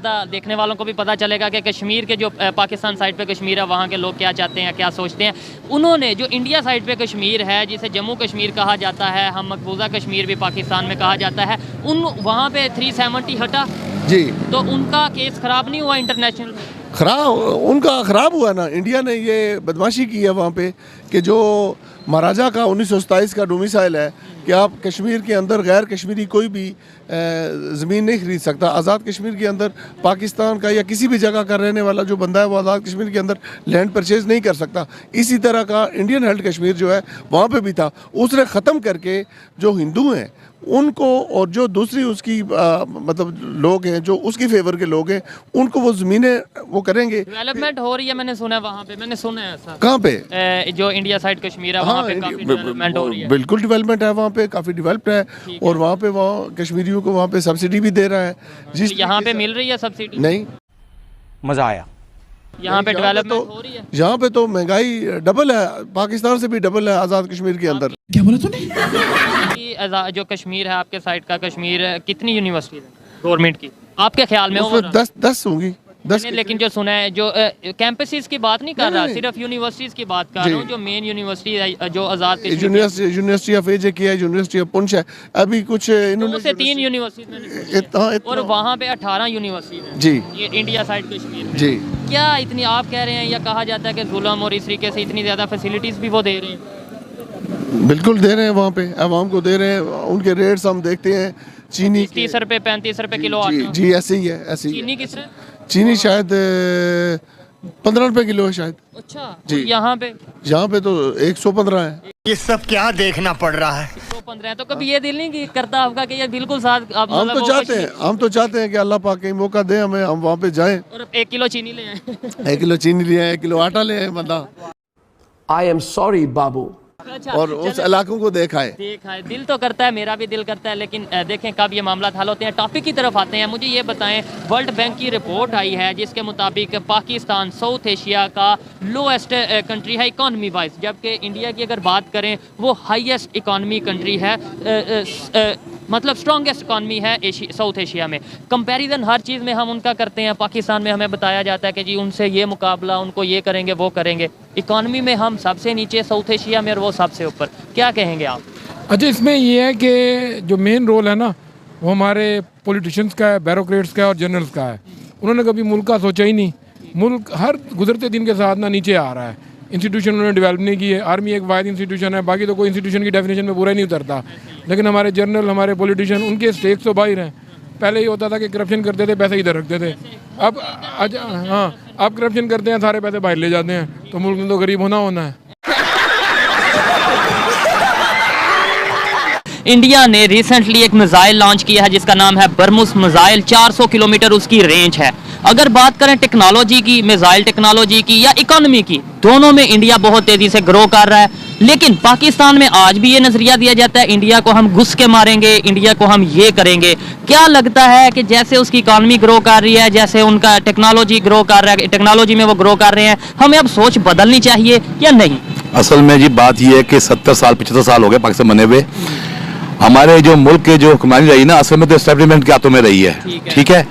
ज़्यादा देखने वालों को भी पता चलेगा कि कश्मीर के जो पाकिस्तान साइड पे कश्मीर है वहाँ के लोग क्या चाहते हैं, क्या सोचते हैं। उन्होंने जो इंडिया साइड पे कश्मीर है, जिसे जम्मू कश्मीर कहा जाता है, हम मकबूजा कश्मीर भी पाकिस्तान में कहा जाता है, वहाँ पे 370 हटा जी, तो उनका केस ख़राब नहीं हुआ इंटरनेशनल? खराब उनका ख़राब हुआ ना। इंडिया ने ये बदमाशी की है वहाँ पे कि जो महाराजा का 1927 का डोमिसाइल है कि आप कश्मीर के अंदर गैर कश्मीरी कोई भी ज़मीन नहीं खरीद सकता। आज़ाद कश्मीर के अंदर पाकिस्तान का या किसी भी जगह का रहने वाला जो बंदा है वो आज़ाद कश्मीर के अंदर लैंड परचेज़ नहीं कर सकता। इसी तरह का इंडियन हेल्ड कश्मीर जो है वहाँ पे भी था। उसने ख़त्म करके जो हिंदू हैं उनको और जो दूसरी उसकी मतलब लोग हैं जो उसकी फेवर के लोग हैं उनको वो ज़मीनें वो करेंगे। डेवलपमेंट हो रही है, मैंने सुना है वहाँ पे, मैंने सुना है ऐसा। कहाँ पे? जो इंडिया साइड कश्मीर है वहाँ पे काफी डेवलपमेंट हो रही है। बिल्कुल डेवलपमेंट है वहाँ पे, काफ़ी डेवलप्ड है। और वहाँ पे कश्मीरियों को वहाँ पे सब्सिडी भी दे रहा है। जिस यहाँ पे मिल रही है सब्सिडी? नहीं, मज़ा आया। यहाँ पे डेवलपमेंट हो रही है। यहाँ पे तो महंगाई डबल है, पाकिस्तान से भी डबल है आज़ाद कश्मीर के अंदर। क्या बोला तूने? जो कश्मीर है आपके साइड का कश्मीर, कितनी यूनिवर्सिटी है गवर्नमेंट की आपके ख्याल में? उसमें 10 होंगी। 10 लेकिन जो सुना है जो कैंपसेस की बात नहीं कर रहा, सिर्फ यूनिवर्सिटीज की बात कर रहा हूँ। जो मेन यूनिवर्सिटी है जो आज़ाद यूनिवर्सिटी ऑफ एजे की है, यूनिवर्सिटी ऑफ पुंछ है। अभी कुछ इन्होंने 3 यूनिवर्सिटी और वहाँ पे 18 यूनिवर्सिटी है जी, ये इंडिया साइड कश्मीर में। जी। क्या इतनी आप कह रहे हैं या कहा जाता है कि जुल्म और इस तरीके से इतनी ज़्यादा फैसिलिटीज़ भी वो दे रहे हैं? बिल्कुल दे रहे हैं, वहाँ पे आवाम को दे रहे हैं। उनके रेट्स हम देखते हैं। चीनी 30 रुपए 35 रुपए किलो जी, आटा। जी ऐसे ही है, ऐसे ही। चीनी किस तरह? चीनी शायद 15 रुपए किलो है शायद। अच्छा जी। यहाँ पे तो 115 है। ये सब क्या देखना पड़ रहा है? 115 है तो कभी ये दिल नहीं करता आपका कि ये बिल्कुल साथ आप हम तो चाहते हैं कि अल्लाह पाक कहीं मौका दे हमें, हम वहाँ पे जाएं और 1 किलो चीनी ले आए 1 किलो चीनी ले आए, 1 किलो आटा ले आए बंदा, आई एम सॉरी बाबू। अच्छा, और उस इलाकों को देखा है। दिल तो करता है, मेरा भी दिल करता है, लेकिन देखें कब ये मामला हल होते हैं। टॉपिक की तरफ आते हैं। मुझे ये बताएं, वर्ल्ड बैंक की रिपोर्ट आई है जिसके मुताबिक पाकिस्तान साउथ एशिया का लोएस्ट कंट्री है इकॉनमी वाइज, जबकि इंडिया की अगर बात करें वो हाईएस्ट इकॉनमी कंट्री है, मतलब स्ट्रॉन्गेस्ट इकॉनमी है साउथ एशिया में। कंपैरिजन हर चीज़ में हम उनका करते हैं। पाकिस्तान में हमें बताया जाता है कि जी उनसे ये मुकाबला, उनको ये करेंगे वो करेंगे। इकॉनमी में हम सबसे नीचे साउथ एशिया में और वो सबसे ऊपर। क्या कहेंगे आप? अच्छा, इसमें ये है कि जो मेन रोल है ना वो हमारे पॉलिटिशियंस का है, ब्यूरोक्रेट्स का है और जनरल्स का है। उन्होंने कभी मुल्क का सोचा ही नहीं। मुल्क हर गुजरते दिन के साथ ना नीचे आ रहा है। इंस्टीट्यूशन उन्होंने डेवलप नहीं की है। आर्मी एक वाहिद इंस्टीट्यूशन है, बाकी तो कोई इंस्टीट्यूशन की डेफिनेशन में पूरा ही नहीं उतरता। लेकिन हमारे जनरल, हमारे पॉलिटिशियन, उनके स्टेक्स तो बाहर हैं। पहले ये होता था कि करप्शन करते थे, पैसे इधर रखते थे। अब अब करप्शन करते हैं, सारे पैसे बाहर ले जाते हैं। तो मुल्क में तो गरीब होना है। इंडिया ने रिसेंटली एक मिसाइल लॉन्च किया है जिसका नाम है ब्रह्मोस मिसाइल। 400 किलोमीटर उसकी रेंज है। अगर बात करें टेक्नोलॉजी की, मिसाइल टेक्नोलॉजी की या इकोनॉमी की, दोनों में इंडिया बहुत तेजी से ग्रो कर रहा है। लेकिन पाकिस्तान में आज भी ये नजरिया दिया जाता है इंडिया को हम घुस के मारेंगे, इंडिया को हम ये करेंगे। क्या लगता है कि जैसे उसकी इकोनॉमी ग्रो कर रही है, जैसे उनका टेक्नोलॉजी ग्रो कर रहा है, टेक्नोलॉजी में वो ग्रो कर रहे हैं, हमें अब सोच बदलनी चाहिए या नहीं? असल में जी बात यह है कि 70 साल 75 साल हो गए पाकिस्तान बने हुए। हमारे जो मुल्क के जो हुक्मरानी रही ना, असल में तो एस्टेब्लिशमेंट के हाथों में रही है। ठीक है,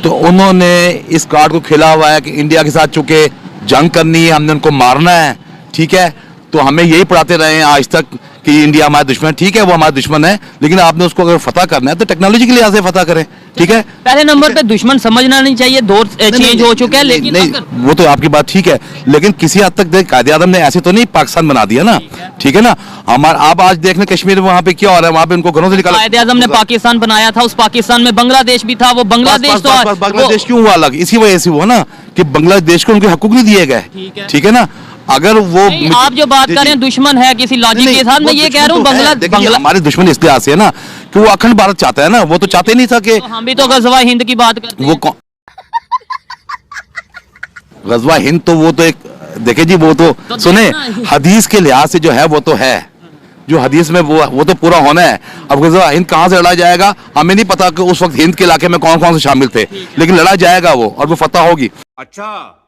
तो उन्होंने इस कार्ड को खेला हुआ है कि इंडिया के साथ चूंकि जंग करनी है, हमने उनको मारना है। ठीक है, तो हमें यही पढ़ाते रहे हैं आज तक कि इंडिया हमारा दुश्मन है। ठीक है, वो हमारा दुश्मन है, लेकिन आपने उसको अगर फतह करना है तो टेक्नोलॉजी के लिहाज से फतह करें। ठीक है, पहले नंबर पे दुश्मन समझना नहीं चाहिए, दौर चेंज हो चुका है। लेकिन नहीं, वो तो आपकी बात ठीक है, लेकिन किसी हद तक कायदे आज़म ने ऐसे तो नहीं पाकिस्तान बना दिया ना। ठीक है ना, हमारा आप आज देख लें कश्मीर में वहाँ पे क्या हो रहा है, वहाँ पे उनको घरों से निकाला। कायदे आज़म ने पाकिस्तान बनाया था, उस पाकिस्तान में बांग्लादेश भी था। वो बांग्लादेश तो बांग्लादेश क्यों हुआ अलग? इसी वजह से हुआ ना कि बांग्लादेश को उनके हकूक नहीं दिए गए। ठीक है ना, अगर वो आप जो बात कर रहे हैं दुश्मन है किसी लॉजिक के साथ, मैं ये कह रहा हूँ बांग्लादेश हमारे दुश्मन इस लिहाज से है ना कि वो अखंड भारत चाहता है ना, वो तो चाहते नहीं था कि हम भी तो गजवा हिंद की बात करते हैं। वो गजवा हिंद तो वो तो एक देखे जी, वो तो सुने हदीस के लिहाज से जो है वो तो है, जो हदीस में वो तो पूरा होना है। अब गजवा हिंद कहाँ से लड़ा जाएगा हमें नहीं पता कि उस वक्त हिंद के इलाके में कौन कौन से शामिल थे, लेकिन लड़ा जाएगा वो और वो फतह होगी। अच्छा,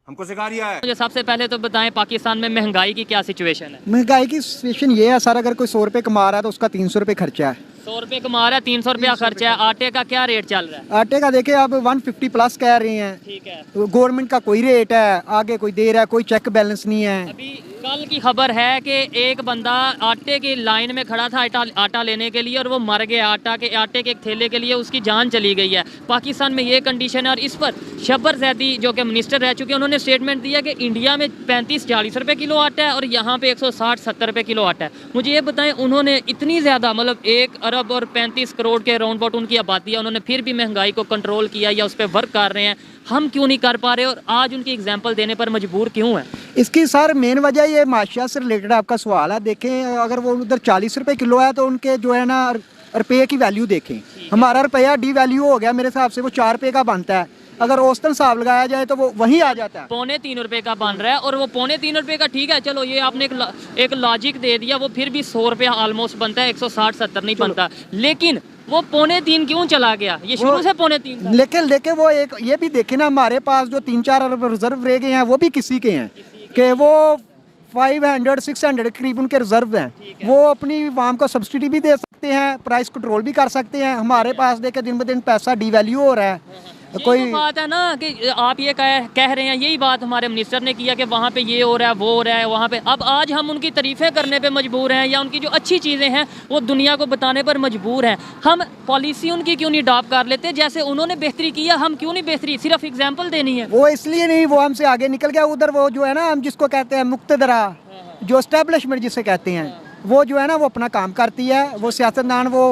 हमको सिखा रिया है। मुझे सबसे पहले तो बताएं पाकिस्तान में महंगाई की क्या सिचुएशन है? महंगाई की सिचुएशन ये है सर, अगर कोई 100 रुपये कमा रहा है तो उसका 300 रुपये खर्चा है। 100 रुपए कमा रहा है, 300 रुपया खर्चा है। आटे का क्या रेट चल रहा है? आटे का देखिए अब 150 प्लस कह रहे हैं। ठीक है। गवर्नमेंट का कोई रेट है, आगे कोई दे रहा है, कोई चेक बैलेंस नहीं है। अभी कल की खबर है कि एक बंदा आटे की लाइन में खड़ा था आटा लेने के लिए और वो मर गया। आटे के एक थैले के लिए उसकी जान चली गई है। पाकिस्तान में ये कंडीशन है और इस पर शब्बर जैदी जो कि मिनिस्टर रह चुके हैं, उन्होंने स्टेटमेंट दिया कि इंडिया में 35-40 रुपए किलो आटा है और यहाँ पे 160-70 रुपए किलो आटा है। मुझे ये बताएं, उन्होंने इतनी ज़्यादा मतलब 1 अरब और 35 करोड़ के राउंड अबाउट उनकी आबादी है, उन्होंने फिर भी महंगाई को कंट्रोल किया या उस पर वर्क कर रहे हैं। हम क्यों नहीं कर पा रहे और आज उनकी एग्जाम्पल देने पर मजबूर क्यों है? इसकी सर मेन वजह ये माशिया से रिलेटेड आपका सवाल है। देखें अगर वो उधर 40 रुपए किलो है तो उनके जो है ना रुपये की वैल्यू देखें। हमारा रुपया डी वैल्यू हो गया, मेरे हिसाब से वो 4 रुपये का बनता है। अगर औसतन हिसाब लगाया जाए तो वो वहीं आ जाता है। 3.25 रुपए का बन रहा है और वो 3.25 रुपए का ठीक है, चलो ये आपने एक लॉजिक दे दिया, वो फिर भी 100 रुपया ऑलमोस्ट बनता है, 160-70 नहीं बनता। लेकिन वो 3.25 क्यों चला गया? ये शुरू से 3.25 था। लेकिन वो एक ये भी देखे ना, हमारे पास जो 3-4 अरब रिजर्व रह गए हैं वो भी किसी के हैं कि वो 500-600 करीब उनके रिजर्व हैं। वो अपनी वाम को सब्सिडी भी दे सकते हैं, प्राइस कंट्रोल भी कर सकते हैं। हमारे पास देखे दिन ब दिन पैसा डिवैल्यू हो रहा है। कोई बात है ना कि आप ये कह रहे हैं, यही बात हमारे मिनिस्टर ने किया कि वहाँ पे ये हो रहा है, वो हो रहा है वहाँ पे। अब आज हम उनकी तारीफ़ें करने पे मजबूर हैं या उनकी जो अच्छी चीज़ें हैं वो दुनिया को बताने पर मजबूर हैं। हम पॉलिसी उनकी क्यों नहीं अडॉप्ट कर लेते? जैसे उन्होंने बेहतरी किया, हम क्यों नहीं बेहतरी? सिर्फ एग्जाम्पल देनी है। वो इसलिए नहीं, वो हमसे आगे निकल गया। उधर वो जो है ना, हम जिसको कहते हैं मुक्तदरा, जो एस्टेब्लिशमेंट जिसे कहते हैं, वो जो है ना वो अपना काम करती है। वो सियासतदान वो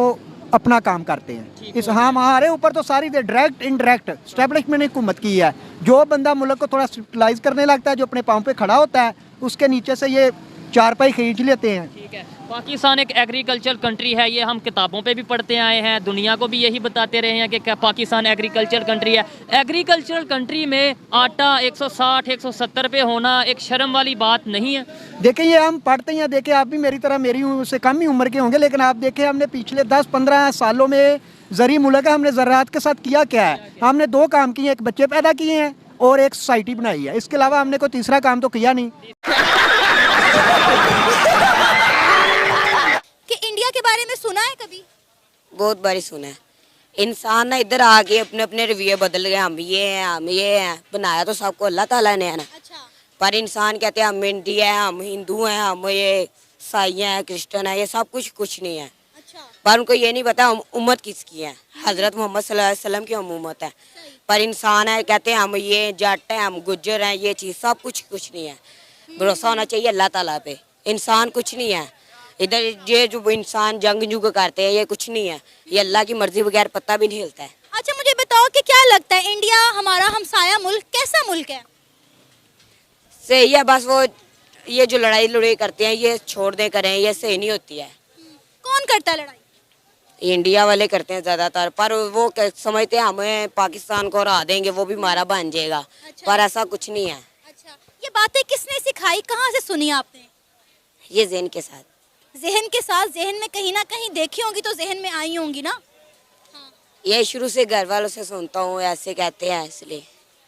अपना काम करते हैं। इस हमारे ऊपर तो सारी डायरेक्ट इनडायरेक्ट एस्टेब्लिशमेंट ने हुकूमत की है। जो बंदा मुल्क को थोड़ा स्टेबलाइज करने लगता है, जो अपने पाँव पे खड़ा होता है, उसके नीचे से ये चारपाई खींच लेते हैं। ठीक है। पाकिस्तान एक एग्रीकल्चर कंट्री है, ये हम किताबों पे भी पढ़ते आए हैं, दुनिया को भी यही बताते रहे हैं कि पाकिस्तान एग्रीकल्चर कंट्री है। एग्रीकल्चरल कंट्री में आटा 160-170 रुपये होना एक शर्म वाली बात नहीं है? देखें ये हम पढ़ते हैं, देखें आप भी मेरी तरह मेरी से कम ही उम्र के होंगे, लेकिन आप देखें हमने पिछले 10-15 सालों में ज़री मुल्क है, हमने ज़राअत के साथ किया क्या है? हमने 2 काम किए, एक बच्चे पैदा किए हैं और एक सोसाइटी बनाई है। इसके अलावा हमने कोई तीसरा काम तो किया नहीं। कि इंडिया के बारे में सुना है कभी? बहुत बारी सुना है। इंसान ना इधर आके अपने अपने रवैये बदल गए। हम ये हैं। बनाया तो सबको अल्लाह ताला ने है ना। अच्छा। पर इंसान कहते हैं हम इंडिया है, हम हिंदू हैं, हम ये ईसाई हैं, क्रिश्चियन है, ये सब कुछ नहीं है। अच्छा। पर उनको ये नहीं पता हम उम्मत किसकी है। हजरत मोहम्मद सल्लल्लाहु अलैहि वसल्लम की हम उम्मत है। पर इंसान है, कहते हैं हम ये जट हैं, हम गुज्जर हैं, ये चीज़ सब कुछ नहीं है। भरोसा होना चाहिए अल्लाह ताला पे। इंसान कुछ नहीं है इधर। ये जो इंसान जंग करते हैं ये कुछ नहीं है। ये अल्लाह की मर्जी बगैर पत्ता भी नहीं हिलता है। अच्छा मुझे बताओ कि क्या लगता है इंडिया हमारा हमसाया मुल्क कैसा मुल्क है? सही है, बस वो ये जो लड़ाई करते हैं ये छोड़ दे करें, ये सही नहीं होती है। कौन करता है लड़ाई? इंडिया वाले करते हैं ज़्यादातर। पर वो समझते हैं हमें पाकिस्तान को हरा देंगे, वो भी हमारा बन जाएगा। अच्छा। पर ऐसा कुछ नहीं है। अच्छा, ये बातें किसने सिखाई, कहाँ से सुनी आपने? ये ज़हन के साथ। जहन के साथ? जहन में कहीं ना कहीं देखी होंगी तो जहन में आई होंगी ना। ये शुरू से घर वालों से सुनता हूँ, ऐसे कहते हैं इसलिए।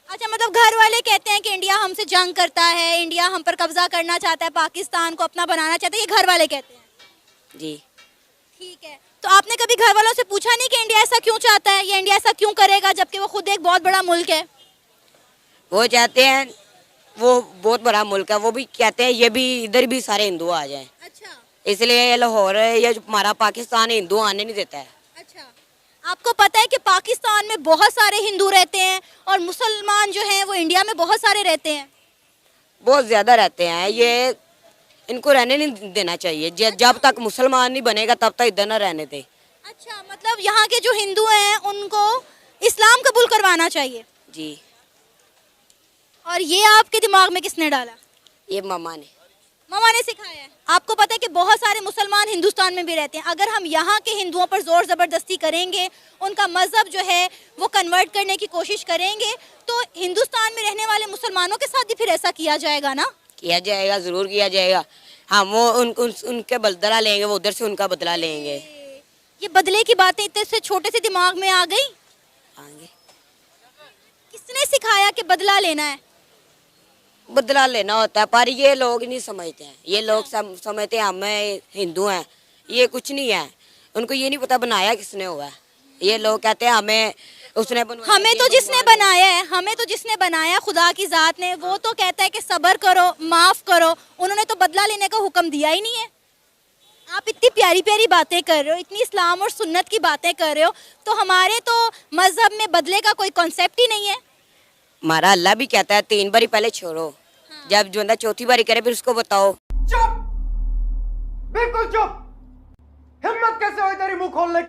अच्छा, मतलब घर वाले कहते हैं कि इंडिया हमसे जंग करता है, इंडिया हम पर कब्जा करना चाहता है, पाकिस्तान को अपना बनाना चाहता है, ये घर वाले कहते हैं? जी। ठीक है, तो आपने कभी घर वालों से पूछा नहीं कि इंडिया ऐसा क्यों चाहता है या इंडिया ऐसा क्यों करेगा, जबकि वो खुद एक बहुत बड़ा मुल्क है? वो चाहते हैं, वो बहुत बड़ा मुल्क है, वो भी कहते हैं ये भी इधर भी सारे हिंदू आ जाएं। अच्छा। इसलिए ये लाहौर ये जो हमारा पाकिस्तान हिंदू आने नहीं देता है। अच्छा, आपको पता है कि पाकिस्तान में बहुत सारे हिंदू रहते हैं और मुसलमान जो हैं वो इंडिया में बहुत सारे रहते हैं? बहुत ज़्यादा रहते हैं। ये इनको रहने नहीं देना चाहिए। जब तक मुसलमान नहीं बनेगा तब तक इधर ना रहने दे। अच्छा, मतलब यहाँ के जो हिंदू हैं उनको इस्लाम कबूल करवाना चाहिए? जी। और ये आपके दिमाग में किसने डाला? ये मामा ने। मामा ने सिखाया है? आपको पता है कि बहुत सारे मुसलमान हिंदुस्तान में भी रहते हैं। अगर हम यहाँ के हिंदुओं पर जोर ज़बरदस्ती करेंगे, उनका मज़हब जो है वो कन्वर्ट करने की कोशिश करेंगे, तो हिंदुस्तान में रहने वाले मुसलमानों के साथ भी फिर ऐसा किया जाएगा ना? किया जाएगा, ज़रूर किया जाएगा। हम वो उनके बदला लेंगे, वो उधर से उनका बदला लेंगे। ये बदले की बातें इतने से छोटे से दिमाग में आ गई? आगे किसने सिखाया कि बदला लेना है? बदला लेना होता है, पर ये लोग नहीं समझते हैं। ये लोग समझते हैं हमें हिंदू हैं, ये कुछ नहीं है। उनको ये नहीं पता बनाया किसने हुआ है। ये लोग कहते हैं हमें उसने बनवाया, हमें तो जिसने बनाया है, हमें तो जिसने बनाया खुदा की जात ने, वो तो कहता है कि सब्र करो, माफ करो। उन्होंने तो बदला लेने का हुक्म दिया ही नहीं है। आप इतनी प्यारी प्यारी बातें कर रहे हो, इतनी इस्लाम और सुन्नत की बातें कर रहे हो, तो हमारे तो मजहब में बदले का कोई कॉन्सेप्ट ही नहीं है। हमारा अल्लाह भी कहता है 3 बारी पहले छोड़ो, जब जो बंदा चौथी बारी करे फिर उसको बताओ। चुप, बिल्कुल चुप। हिम्मत कैसे हुई तेरी मुंह खोलने की?